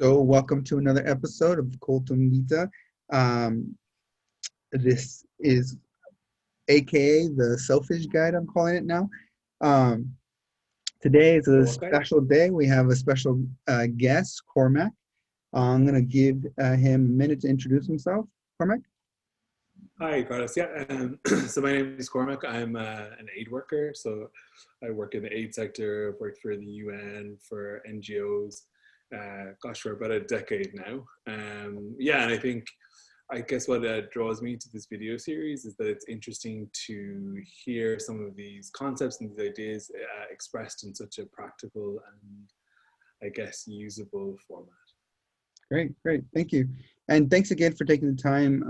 So, welcome to another episode of Colton Vita. Um, this is AKA the Selfish Guide, I'm calling it now. Um, Today is The a what guide? special day. We have a special guest, Cormac. I'm going to give him a minute to introduce himself. Cormac? Hi, Carlos. Yeah, so my name is Cormac. I'm an aid worker. So I work in the aid sector. I've worked for the UN, for NGOs, gosh, for about a decade now. Yeah, and I guess what draws me to this video series is that it's interesting to hear some of these concepts and these ideas expressed in such a practical and, I guess, usable format. Great, great. Thank you. And thanks again for taking the time.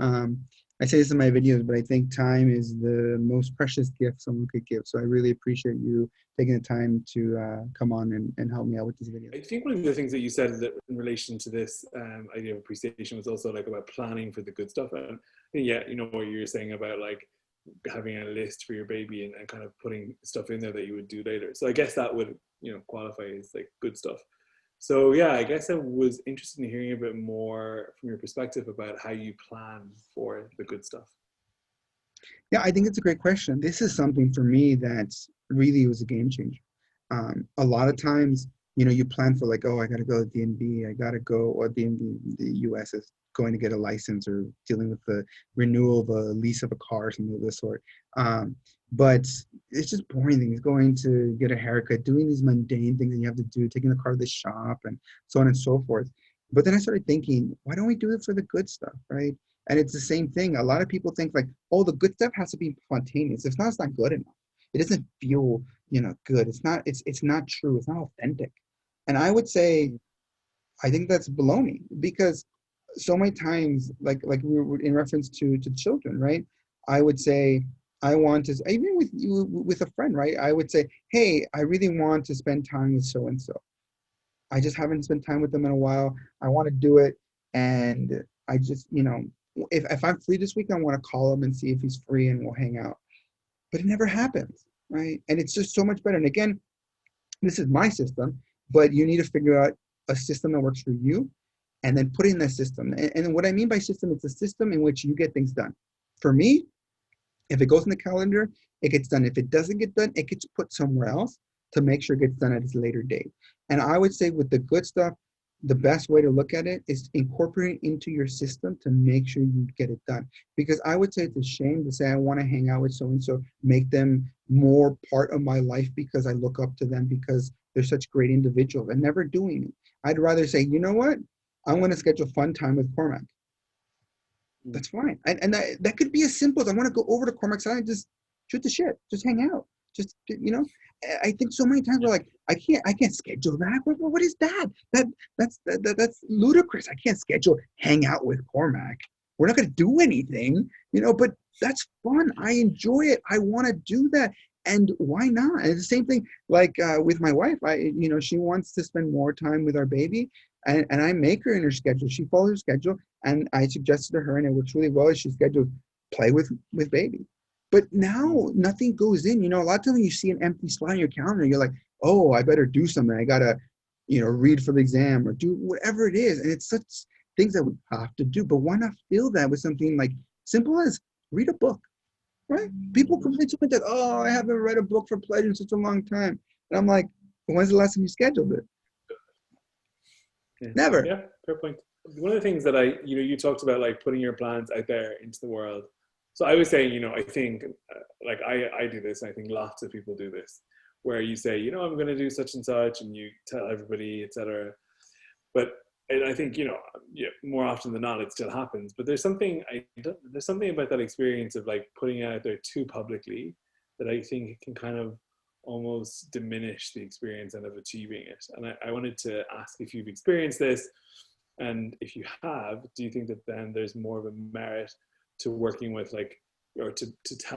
I say this in my videos, but I think time is the most precious gift someone could give. So I really appreciate you taking the time to come on and help me out with this video. I think one of the things that you said that in relation to this idea of appreciation was also like about planning for the good stuff. And yeah, you know what you're saying about like having a list for your baby and kind of putting stuff in there that you would do later. So I guess that would, qualify as like good stuff. So yeah, I guess I was interested in hearing a bit more from your perspective about how you plan for the good stuff. Yeah, I think it's a great question. This is something for me that's really was a game changer. A lot of times, you plan for like, oh, I got to go to DMV, I got to go, or DMV, the US is going to get a license or dealing with the renewal of a lease of a car or something of this sort. But it's just boring things, going to get a haircut, doing these mundane things that you have to do, taking the car to the shop and so on and so forth. But then I started thinking, why don't we do it for the good stuff, right? And it's the same thing. A lot of people think like, oh, the good stuff has to be spontaneous. If not, it's not good enough. It doesn't feel, good. It's not true. It's not authentic. And I would say, I think that's baloney because so many times, like we were in reference to children, right? I would say, I want to, even with you, with a friend, right? I would say, hey, I really want to spend time with so and so. I just haven't spent time with them in a while. I want to do it. And I just, if I'm free this week, I want to call him and see if he's free and we'll hang out. But it never happens, right? And it's just so much better. And again, this is my system, but you need to figure out a system that works for you and then put in that system. And what I mean by system, it's a system in which you get things done. For me, if it goes in the calendar, it gets done. If it doesn't get done, it gets put somewhere else to make sure it gets done at a later date. And I would say with the good stuff, the best way to look at it is incorporate it into your system to make sure you get it done. Because I would say it's a shame to say I want to hang out with so and so, make them more part of my life because I look up to them because they're such great individuals and never doing it. I'd rather say, you know what? I'm going to schedule fun time with Cormac. That's fine. And that could be as simple as I want to go over to Cormac's side and just shoot the shit, just hang out. Just, I think so many times we're like, I can't schedule that. What is that? That's ludicrous. I can't schedule hang out with Cormac. We're not going to do anything, but that's fun. I enjoy it. I want to do that. And why not? And it's the same thing like with my wife. She wants to spend more time with our baby, and I make her in her schedule. She follows her schedule, and I suggested to her, and it works really well. Is she scheduled play with baby. But now nothing goes in. A lot of times when you see an empty slot on your calendar, you're like, oh, I better do something. I gotta, read for the exam or do whatever it is. And it's such things that we have to do. But why not fill that with something like simple as read a book, right? People complain to me that, oh, I haven't read a book for pleasure in such a long time. And I'm like, when's the last time you scheduled it? Yeah, Never. yeah, fair point. One of the things that you talked about like putting your plans out there into the world. So I was saying, I think like I do this, and I think lots of people do this, where you say, I'm going to do such and such, and you tell everybody, etc. But and I think, yeah, more often than not, it still happens. But there's something about that experience of like putting it out there too publicly that I think it can kind of almost diminish the experience and of achieving it. And I wanted to ask if you've experienced this, and if you have, do you think that then there's more of a merit to working with like, or to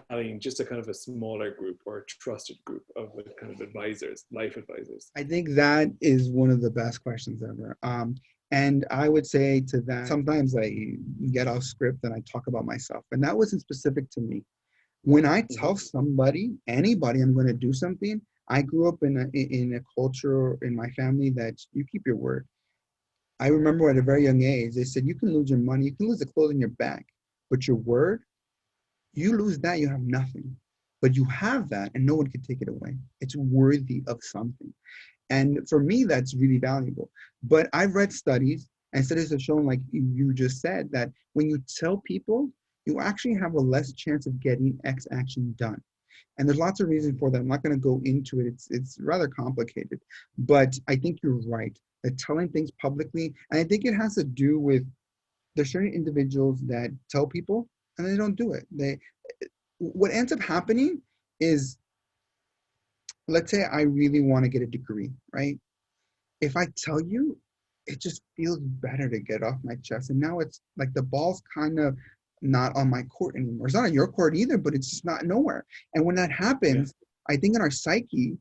telling just a kind of a smaller group or a trusted group of like kind of advisors, life advisors? I think that is one of the best questions ever. And I would say to that, sometimes I get off script and I talk about myself, and that wasn't specific to me. When I tell somebody, anybody, I'm going to do something, I grew up in a culture in my family that you keep your word. I remember at a very young age, they said you can lose your money, you can lose the clothes in your back, but your word, you lose that, you have nothing. But you have that, and no one can take it away. It's worthy of something. And for me, that's really valuable. But I've read studies, and studies have shown, like you just said, that when you tell people, you actually have a less chance of getting X action done. And there's lots of reasons for that. I'm not going to go into it. It's rather complicated. But I think you're right that telling things publicly, and I think it has to do with there's certain individuals that tell people and they don't do it. They what ends up happening is, let's say I really want to get a degree, right? If I tell you, it just feels better to get off my chest. And now it's like the ball's kind of not on my court anymore. It's not on your court either, but it's just not nowhere. And when that Yeah. happens, I think in our psyche,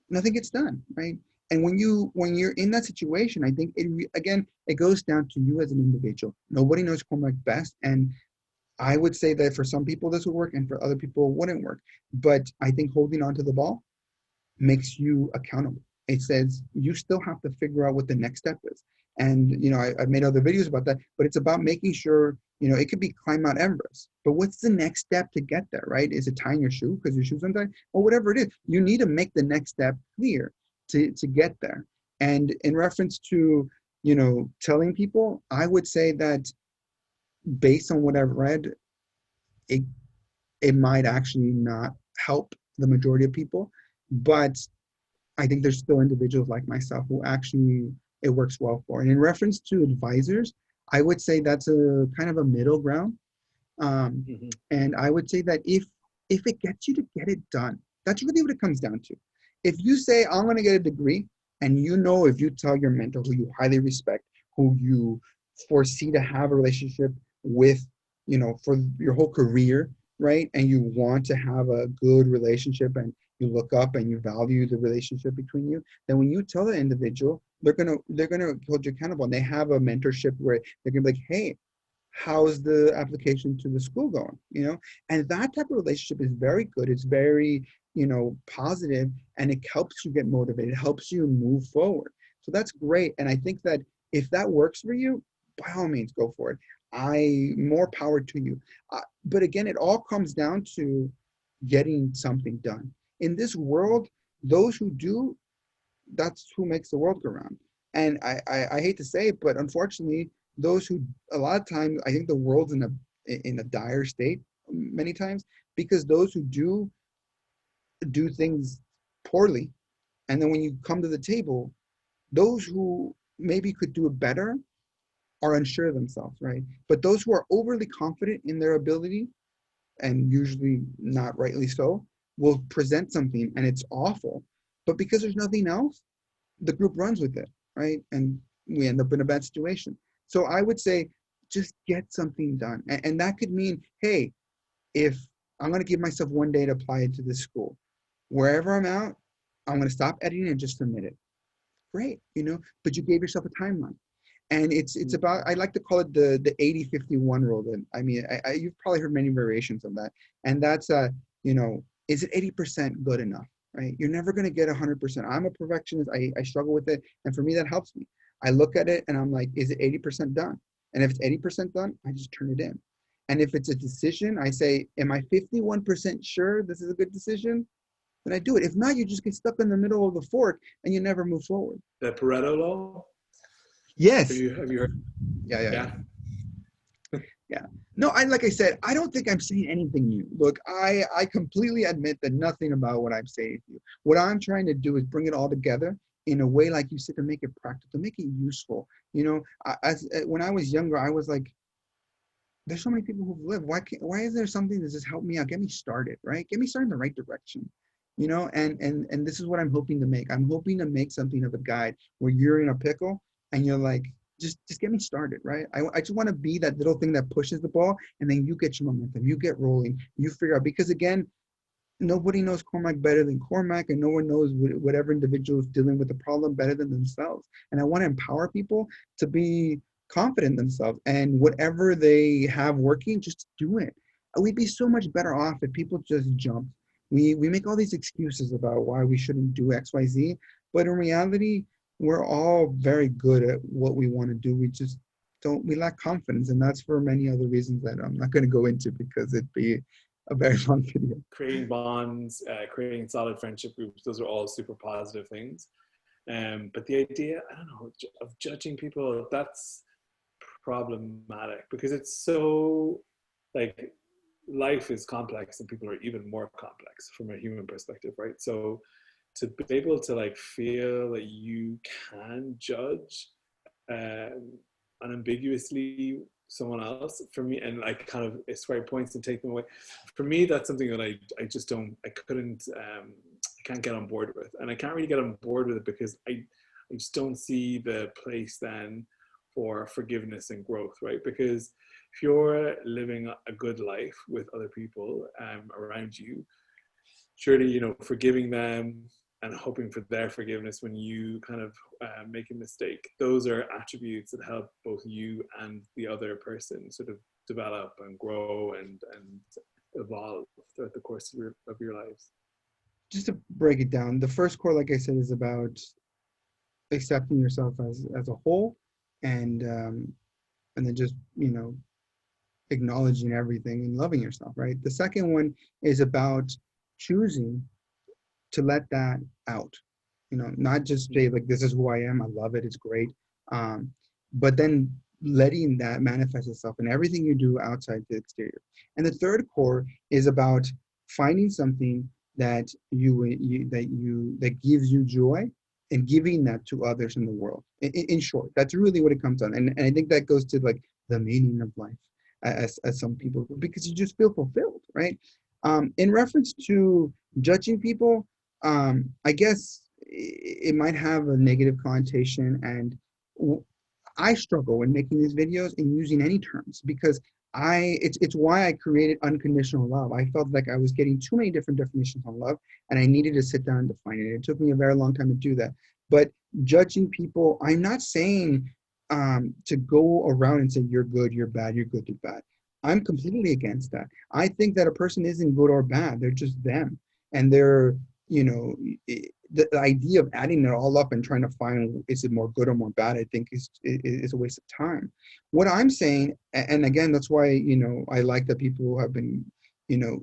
nothing gets done, right? And when you're in that situation, I think again it goes down to you as an individual. Nobody knows Cormac best, and I would say that for some people this would work, and for other people it wouldn't work. But I think holding on to the ball makes you accountable. It says you still have to figure out what the next step is. And I've made other videos about that, but it's about making sure, it could be climb Mount Everest, but what's the next step to get there, right? Is it tying your shoe because your shoe's untied, or whatever it is? You need to make the next step clear to get there. And in reference to, telling people, I would say that based on what I've read, it it might actually not help the majority of people, but I think there's still individuals like myself who actually it works well for. And in reference to advisors, I would say that's a kind of a middle ground. Um, Hmm. and I would say that if it gets you to get it done, that's really what it comes down to. If you say I'm going to get a degree, and if you tell your mentor who you highly respect, who you foresee to have a relationship with, for your whole career, right? And you want to have a good relationship, and you look up and you value the relationship between you, then when you tell the individual, they're gonna hold you accountable. And they have a mentorship where they're gonna be like, hey, how's the application to the school going? And that type of relationship is very good. It's very, positive, and it helps you get motivated. It helps you move forward. So that's great. And I think that if that works for you, by all means, go for it. I more power to you. But again, it all comes down to getting something done. In this world, those who do, that's who makes the world go round. And I hate to say it, but unfortunately, those who a lot of times I think the world's in a dire state many times because those who do things poorly, and then when you come to the table, those who maybe could do it better are unsure of themselves, right? But those who are overly confident in their ability, and usually not rightly so, will present something and it's awful. But because there's nothing else, the group runs with it, right? And we end up in a bad situation. So I would say just get something done. And that could mean, hey, if I'm going to give myself one day to apply it to this school, wherever I'm at, I'm going to stop editing and just submit it. Great, but you gave yourself a timeline. And it's about, I like to call it the 80-51 rule. That I mean, you've probably heard many variations of that. And that's is it 80% good enough? Right? You're never going to get 100%. I'm a perfectionist. I struggle with it, and for me that helps me. I look at it and I'm like, is it 80% done? And if it's 80% done, I just turn it in. And if it's a decision, I say, am I 51% sure this is a good decision? Then I do it. If not, you just get stuck in the middle of the fork and you never move forward. The Pareto law. Yes. Have you heard? Yeah, yeah, yeah. Yeah. Yeah. No, like I said, I don't think I'm saying anything new. Look, I completely admit that nothing about what I'm saying to you. What I'm trying to do is bring it all together in a way, like you said, to make it practical, to make it useful. When I was younger, I was like, there's so many people who've lived. Why is there something that just help me out? Get me started, right? Get me started in the right direction. And this is what I'm hoping to make. I'm hoping to make something of a guide where you're in a pickle and you're like, just get me started, right? I just want to be that little thing that pushes the ball, and then you get your momentum, you get rolling, you figure out, because again, nobody knows Cormac better than Cormac, and no one knows whatever individual is dealing with the problem better than themselves. And I want to empower people to be confident in themselves, and whatever they have working, just do it. We'd be so much better off if people just jumped. We make all these excuses about why we shouldn't do XYZ, but in reality, we're all very good at what we want to do. We just don't, we lack confidence. And that's for many other reasons that I'm not going to go into because it'd be a very long video. Creating bonds, creating solid friendship groups, those are all super positive things. But the idea, I don't know, of judging people, that's problematic because it's so like life is complex and people are even more complex from a human perspective, right? So to be able to like feel that you can judge um, unambiguously someone else for me and like kind of swipe points and take them away, for me that's something that I just don't, I couldn't I can't get on board with, and I can't really get on board with it because I just don't see the place then for forgiveness and growth, right? Because if you're living a good life with other people around you, surely forgiving them and hoping for their forgiveness when you kind of make a mistake, those are attributes that help both you and the other person sort of develop and grow and evolve throughout the course of your lives. Just to break it down, the first core, like I said, is about accepting yourself as a whole, and and then just acknowledging everything and loving yourself, right? The second one is about choosing to let that out, not just say like, this is who I am, I love it, it's great, um, but then letting that manifest itself in everything you do outside the exterior. And the third core is about finding something that that gives you joy and giving that to others in the world. In short, that's really what it comes on. And I think that goes to like the meaning of life, as some people, because you just feel fulfilled, right? In reference to judging people, I guess it might have a negative connotation, and I struggle when making these videos and using any terms because it's why I created unconditional love. I felt like I was getting too many different definitions on love, and I needed to sit down and define it. It took me a very long time to do that. But judging people, I'm not saying to go around and say you're good, you're bad, you're good, you're bad. I'm completely against that. I think that a person isn't good or bad; they're just them, and they're you know the idea of adding it all up and trying to find is it more good or more bad, I think is a waste of time. What I'm saying, and again, that's why I like that people have been,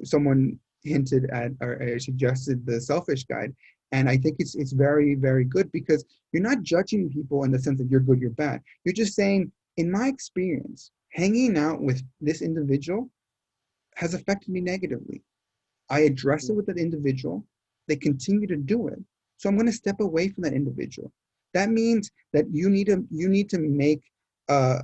someone hinted at or suggested the selfish guide, and I think it's very very good because you're not judging people in the sense that you're good, you're bad. You're just saying, in my experience, hanging out with this individual has affected me negatively. I address it with that individual. They continue to do it. So I'm going to step away from that individual. That means that you need to make a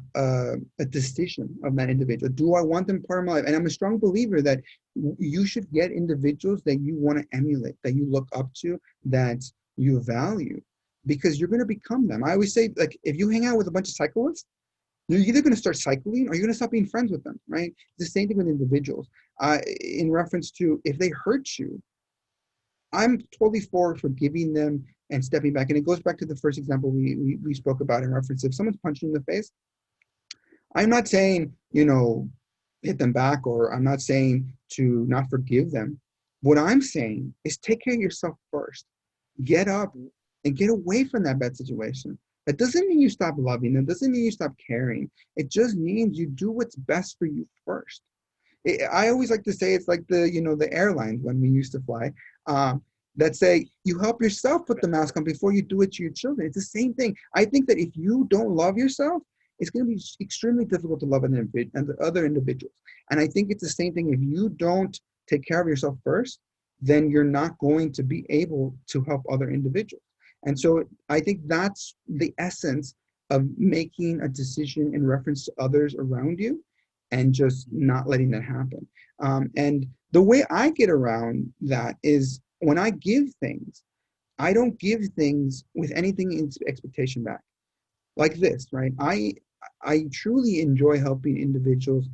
decision of that individual. Do I want them part of my life? And I'm a strong believer that you should get individuals that you want to emulate, that you look up to, that you value, because you're going to become them. I always say, like, if you hang out with a bunch of cyclists, you're either going to start cycling or you're going to stop being friends with them, right? It's the same thing with individuals. In reference to, if they hurt you, I'm totally for forgiving them and stepping back. And it goes back to the first example we spoke about in reference, if someone's punching you in the face, I'm not saying, hit them back, or I'm not saying to not forgive them. What I'm saying is take care of yourself first. Get up and get away from that bad situation. That doesn't mean you stop loving them. Doesn't mean you stop caring. It just means you do what's best for you first. I always like to say it's like the airlines when we used to fly, that say you help yourself put the mask on before you do it to your children. It's the same thing. I think that if you don't love yourself, it's going to be extremely difficult to love an individual and the other individuals. And I think it's the same thing. If you don't take care of yourself first, then you're not going to be able to help other individuals. And so I think that's the essence of making a decision in reference to others around you and just not letting that happen. And the way I get around that is when I give things, I don't give things with anything in expectation back. Like this, right? I truly enjoy helping individuals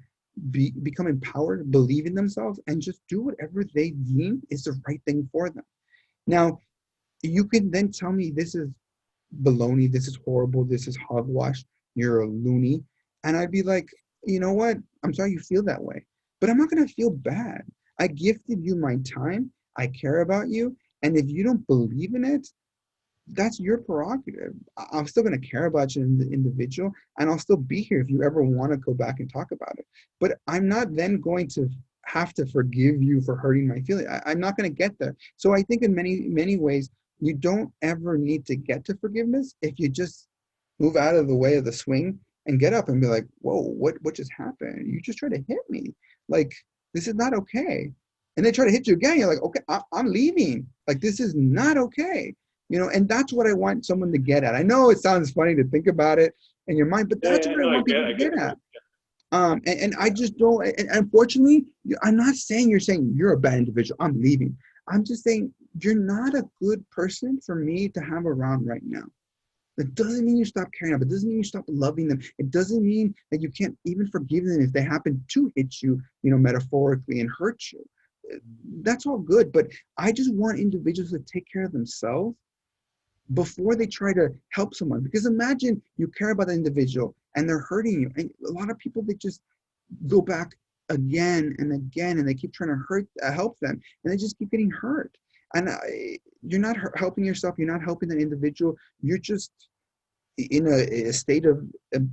become empowered, believe in themselves, and just do whatever they deem is the right thing for them. Now, you can then tell me this is baloney, this is horrible, this is hogwash, you're a loony. And I'd be like, you know what? I'm sorry you feel that way, but I'm not going to feel bad. I gifted you my time. I care about you. And if you don't believe in it, that's your prerogative. I'm still going to care about you as an individual, and I'll still be here if you ever want to go back and talk about it. But I'm not then going to have to forgive you for hurting my feelings. I'm not going to get there. So I think in many ways, you don't ever need to get to forgiveness if you just move out of the way of the swing and get up and be like, whoa, what just happened? You just tried to hit me. Like, this is not okay. And they try to hit you again. You're like, okay, I'm leaving. Like, this is not okay. And that's what I want someone to get at. I know it sounds funny to think about it in your mind, but Yeah, that's yeah, what I no, want people to I get get that. at. And I just don't, and unfortunately, I'm not saying you're saying you're a bad individual. I'm leaving. I'm just saying you're not a good person for me to have around right now. It doesn't mean you stop caring about. It doesn't mean you stop loving them. It doesn't mean that you can't even forgive them if they happen to hit you, metaphorically and hurt you. That's all good. But I just want individuals to take care of themselves before they try to help someone. Because imagine you care about the individual and they're hurting you. And a lot of people, they just go back again and again and they keep trying to help them, and they just keep getting hurt. And you're not helping yourself. You're not helping the individual. You're just in a state of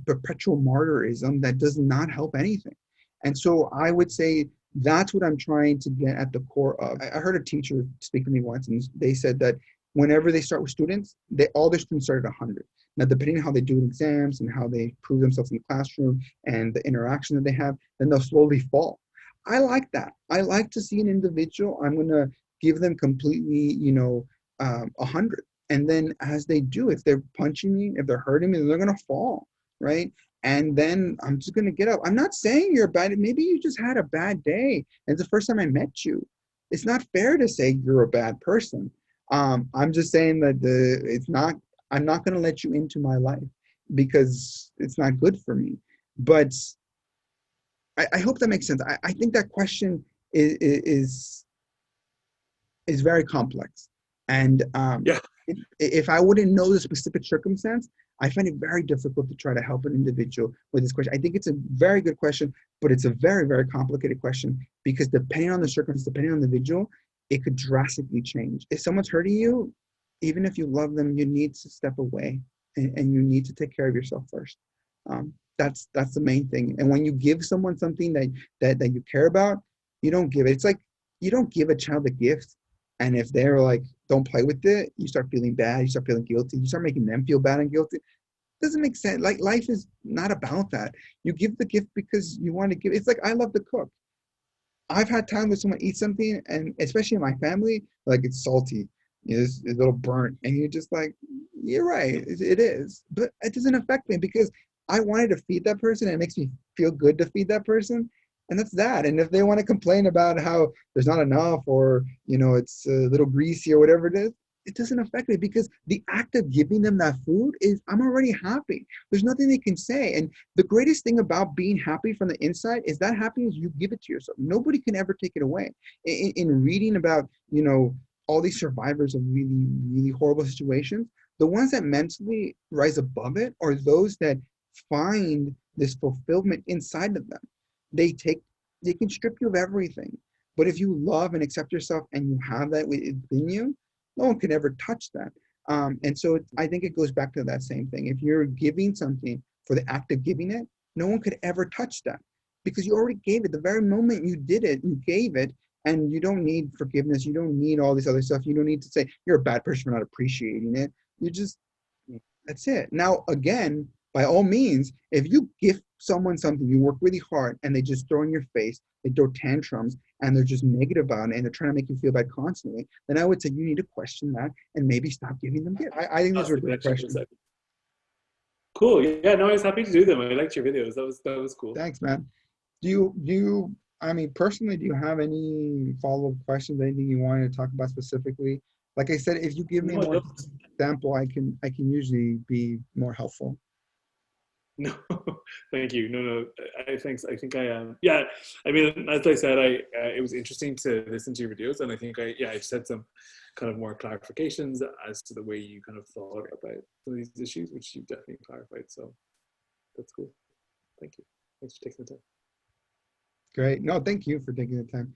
perpetual martyrism that does not help anything. And so I would say that's what I'm trying to get at the core of. I heard a teacher speak to me once, and they said that whenever they start with students, all their students start at 100. Now, depending on how they do in exams and how they prove themselves in the classroom and the interaction that they have, then they'll slowly fall. I like that. I like to see an individual. I'm going to give them completely, 100. And then as they do, if they're punching me, if they're hurting me, they're going to fall, right? And then I'm just going to get up. I'm not saying you're bad. Maybe you just had a bad day. And it's the first time I met you. It's not fair to say you're a bad person. I'm just saying that I'm not going to let you into my life because it's not good for me. But I hope that makes sense. I think that question is is very complex. And Yeah, if I wouldn't know the specific circumstance, I find it very difficult to try to help an individual with this question. I think it's a very good question, but it's a very, very complicated question because depending on the circumstance, depending on the individual, it could drastically change. If someone's hurting you, even if you love them, you need to step away and you need to take care of yourself first. That's the main thing. And when you give someone something that you care about, you don't give it. It's like you don't give a child a gift, and if they're like, don't play with it, you start feeling bad, you start feeling guilty, you start making them feel bad and guilty. It doesn't make sense. Like life is not about that. You give the gift because you want to give. It's like I love to cook. I've had time with someone eat something, and especially in my family, like it's salty, it's a little burnt, and you're just like, you're right, it is, but it doesn't affect me because I wanted to feed that person, and it makes me feel good to feed that person, and that's that. And if they want to complain about how there's not enough, or it's a little greasy or whatever it is, it doesn't affect me because the act of giving them that food is I'm already happy. There's nothing they can say. And the greatest thing about being happy from the inside is that happiness, you give it to yourself. Nobody can ever take it away. In reading about, all these survivors of really, really horrible situations, the ones that mentally rise above it are those that find this fulfillment inside of them. They take, they can strip you of everything. But if you love and accept yourself and you have that within you, no one can ever touch that. And so I think it goes back to that same thing. If you're giving something for the act of giving it, no one could ever touch that because you already gave it. The very moment you did it, you gave it, and you don't need forgiveness. You don't need all this other stuff. You don't need to say you're a bad person for not appreciating it. You just, that's it. Now, again, by all means, if you give someone something, you work really hard, and they just throw in your face, they throw tantrums, and they're just negative about it, and they're trying to make you feel bad constantly, then I would say you need to question that and maybe stop giving them gifts. I think these that's are the great connection. questions. Cool. Yeah, no, I was happy to do them. I liked your videos. That was cool. Thanks, man. I mean, personally, do you have any follow-up questions, anything you wanted to talk about specifically? Like I said, if you give me No, I more love. example, I can usually be more helpful. No, thank you. No, no. Thanks. I think I am. Yeah. I mean, as I said, it was interesting to listen to your videos, and I think I said some kind of more clarifications as to the way you kind of thought about some of these issues, which you definitely clarified. So that's cool. Thank you. Thanks for taking the time. Great. No, thank you for taking the time.